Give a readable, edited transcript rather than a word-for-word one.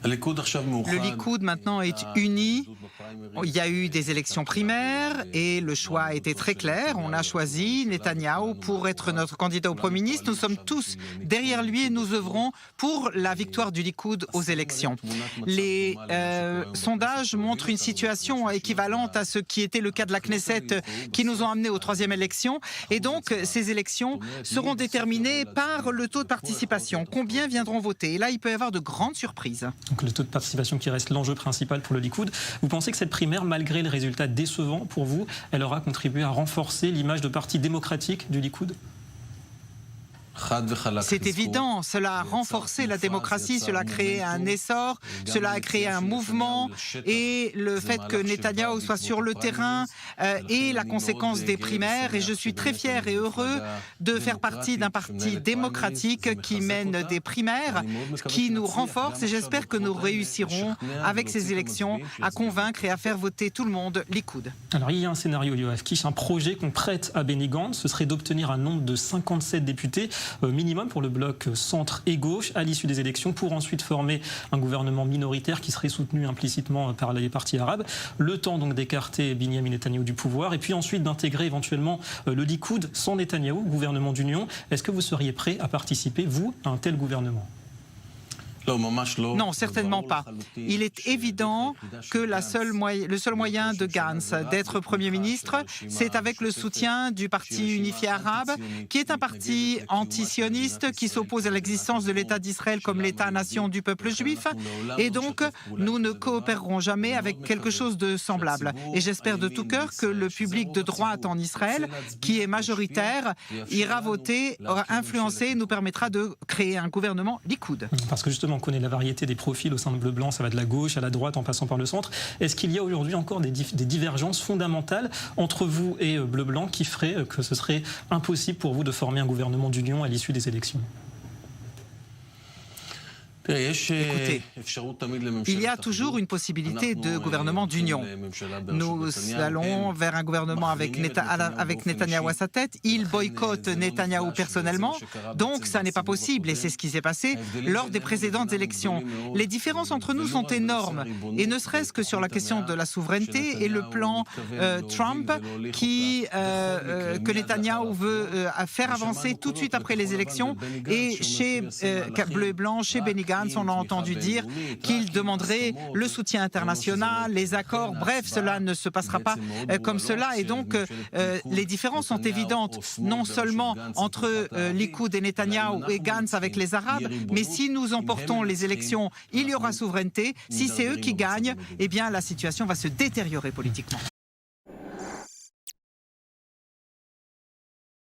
Le Likoud maintenant est uni. Il y a eu des élections primaires et le choix a été très clair. On a choisi Netanyahou pour être notre candidat au Premier ministre. Nous sommes tous derrière lui et nous œuvrons pour la victoire du Likoud aux élections. Les sondages montrent une situation équivalente à ce qui était le cas de la Knesset qui nous ont amenés aux troisième élections. Et donc, ces élections seront déterminées par le taux de participation. Combien viendront voter? Et là, il peut y avoir de grandes surprises. Donc le taux de participation qui reste l'enjeu principal pour le Likoud. Vous pensez que cette primaire, malgré les résultats décevants pour vous, elle aura contribué à renforcer l'image de parti démocratique du Likoud? C'est évident, cela a renforcé la démocratie, cela a créé un essor, cela a créé un mouvement et le fait que Netanyahou soit sur le terrain est la conséquence des primaires et je suis très fier et heureux de faire partie d'un parti démocratique qui mène des primaires, qui nous renforce et j'espère que nous réussirons avec ces élections à convaincre et à faire voter tout le monde Likoud. Alors il y a un scénario, Yoav Kish, un projet qu'on prête à Benny Gantz, ce serait d'obtenir un nombre de 57 députés minimum pour le bloc centre et gauche à l'issue des élections pour ensuite former un gouvernement minoritaire qui serait soutenu implicitement par les partis arabes. Le temps donc d'écarter Binyamin Netanyahou du pouvoir et puis ensuite d'intégrer éventuellement le Likoud sans Netanyahou, gouvernement d'union. Est-ce que vous seriez prêt à participer, vous, à un tel gouvernement ? Non, certainement pas. Il est évident que le seul moyen de Gantz d'être Premier ministre, c'est avec le soutien du Parti unifié arabe, qui est un parti antisioniste qui s'oppose à l'existence de l'État d'Israël comme l'État-nation du peuple juif. Et donc, nous ne coopérerons jamais avec quelque chose de semblable. Et j'espère de tout cœur que le public de droite en Israël, qui est majoritaire, ira voter, influencer et nous permettra de créer un gouvernement Likoud. Parce que justement, on connaît la variété des profils au sein de Bleu-Blanc, ça va de la gauche à la droite en passant par le centre. Est-ce qu'il y a aujourd'hui encore des divergences fondamentales entre vous et Bleu-Blanc qui feraient que ce serait impossible pour vous de former un gouvernement d'union à l'issue des élections ? Écoutez, il y a toujours une possibilité de gouvernement d'union. Nous allons vers un gouvernement avec Netanyahou à sa tête. Il boycotte Netanyahou personnellement, donc ça n'est pas possible et c'est ce qui s'est passé lors des précédentes élections. Les différences entre nous sont énormes et ne serait-ce que sur la question de la souveraineté et le plan Trump que Netanyahou veut faire avancer tout de suite après les élections et chez Bleu et Blanc, chez Benny Gantz, on a entendu dire qu'il demanderait le soutien international, les accords, bref, cela ne se passera pas comme cela. Et donc, les différences sont évidentes, non seulement entre Likoud et Netanyahou et Gantz avec les Arabes, mais si nous emportons les élections, il y aura souveraineté. Si c'est eux qui gagnent, eh bien la situation va se détériorer politiquement.